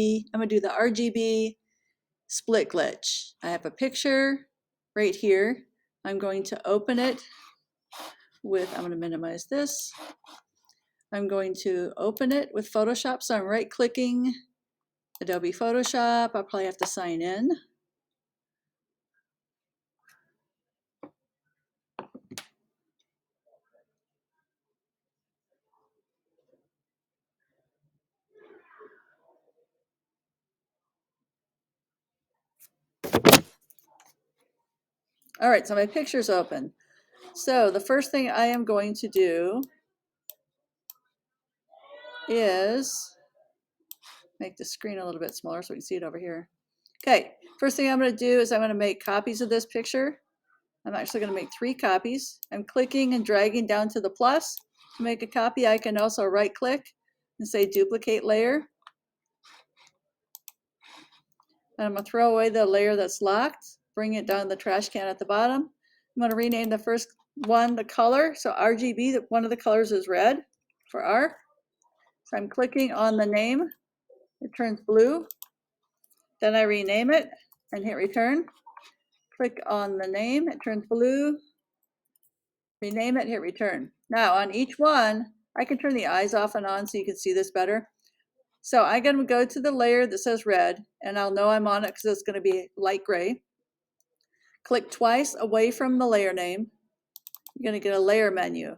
I'm going to do the RGB split glitch. I have a picture right here. I'm going to open it with, I'm going to minimize this. I'm going to open it with Photoshop. So I'm right clicking Adobe Photoshop. I'll probably have to sign in. All right, so my picture's open. So the first thing I am going to do is make the screen a little bit smaller so we can see it over here. Okay, first thing I'm going to do is I'm going to make copies of this picture. I'm actually going to make 3 copies. I'm clicking and dragging down to the plus to make a copy. I can also right click and say duplicate layer. And I'm going to throw away the layer that's locked, bring it down the trash can at the bottom. I'm going to rename the first one the color. So RGB, one of the colors is red for R. So I'm clicking on the name. It turns blue. Then I rename it and hit return. Click on the name. It turns blue. Rename it, hit return. Now on each one, I can turn the eyes off and on so you can see this better. So I'm going to go to the layer that says red, and I'll know I'm on it because it's going to be light gray. Click twice away from the layer name. You're going to get a layer menu.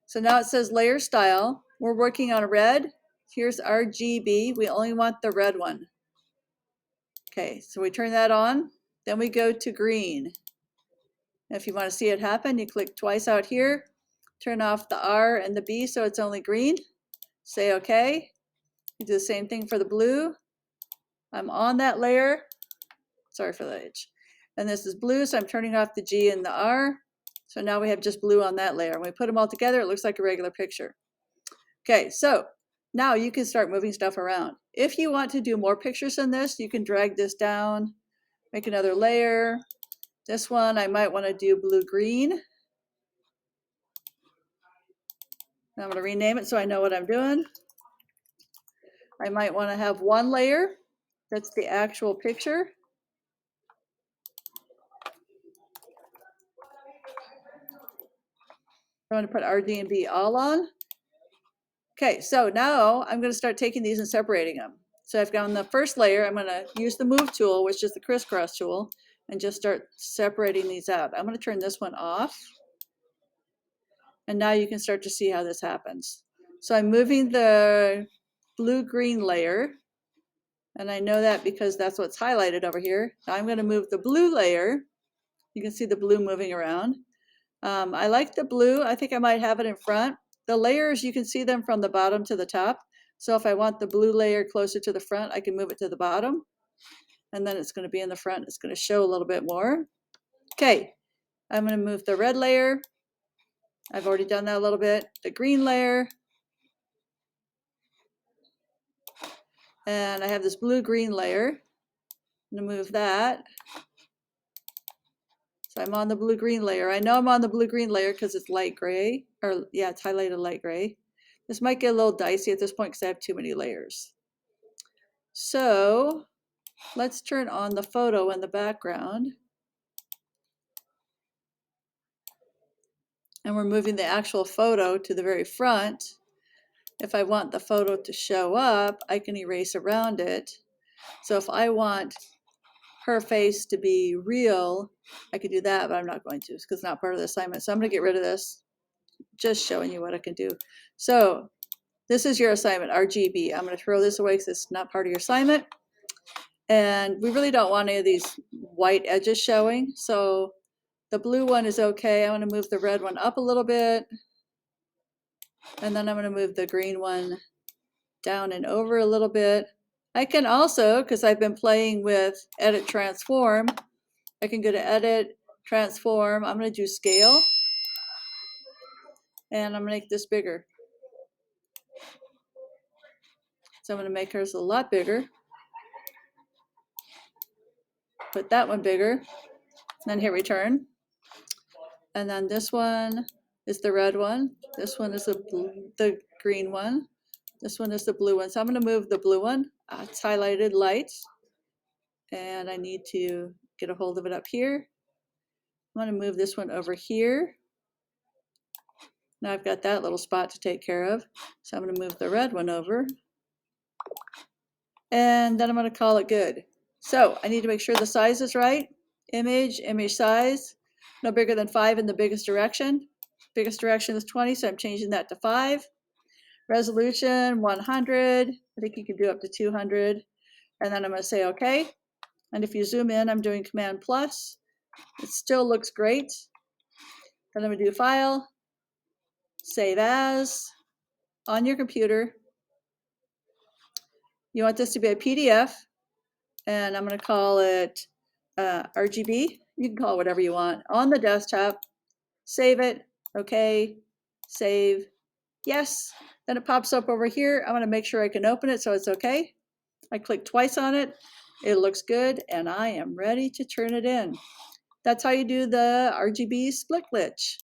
So now it says layer style. We're working on red. Here's RGB. We only want the red one. Okay, so we turn that on. Then we go to green. If you want to see it happen, you click twice out here. Turn off the R and the B so it's only green. Say OK. You do the same thing for the blue. I'm on that layer. Sorry for the H. And this is blue, so I'm turning off the G and the R. So now we have just blue on that layer. When we put them all together, it looks like a regular picture. Okay, so now you can start moving stuff around. If you want to do more pictures than this, you can drag this down, make another layer. This one, I might want to do blue-green. I'm going to rename it so I know what I'm doing. I might want to have one layer. That's the actual picture. I want to put RGB all on. Okay, so now I'm going to start taking these and separating them. So I've got the first layer. I'm going to use the move tool, which is the crisscross tool, and just start separating these out. I'm going to turn this one off. And now you can start to see how this happens. So I'm moving the blue-green layer. And I know that because that's what's highlighted over here. Now I'm going to move the blue layer. You can see the blue moving around. I like the blue. I think I might have it in front. The layers, you can see them from the bottom to the top. So if I want the blue layer closer to the front, I can move it to the bottom. And then it's going to be in the front. It's going to show a little bit more. Okay, I'm going to move the red layer. I've already done that a little bit. The green layer. And I have this blue-green layer. I'm going to move that. So I'm on the blue-green layer. I know I'm on the blue-green layer because it's light gray, or yeah, it's highlighted light gray. This might get a little dicey at this point because I have too many layers. So let's turn on the photo in the background. And we're moving the actual photo to the very front. If I want the photo to show up, I can erase around it. So if I want her face to be real, I could do that, but I'm not going to because it's not part of the assignment. So I'm going to get rid of this, just showing you what I can do. So this is your assignment, RGB. I'm going to throw this away because it's not part of your assignment. And we really don't want any of these white edges showing. So the blue one is okay. I want to move the red one up a little bit. And then I'm going to move the green one down and over a little bit. I can also, because I've been playing with Edit Transform, I can go to Edit, Transform. I'm going to do Scale. And I'm going to make this bigger. So I'm going to make hers a lot bigger. Put that one bigger. Then hit return. And then this one is the red one. This one is the green one. This one is the blue one. So I'm going to move the blue one. It's highlighted light. And I need to get a hold of it up here. I'm going to move this one over here. Now I've got that little spot to take care of. So I'm going to move the red one over. And then I'm going to call it good. So I need to make sure the size is right. Image size, no bigger than 5 in the biggest direction. Biggest direction is 20, so I'm changing that to 5. Resolution 100. I think you can do up to 200. And then I'm going to say OK. And if you zoom in, I'm doing Command plus. It still looks great. Then I'm going to do File, Save As, on your computer. You want this to be a PDF, and I'm going to call it RGB. You can call it whatever you want. On the desktop, save it, OK, save, yes. Then it pops up over here. I'm going to make sure I can open it so it's OK. I click twice on it. It looks good, and I am ready to turn it in. That's how you do the RGB split glitch.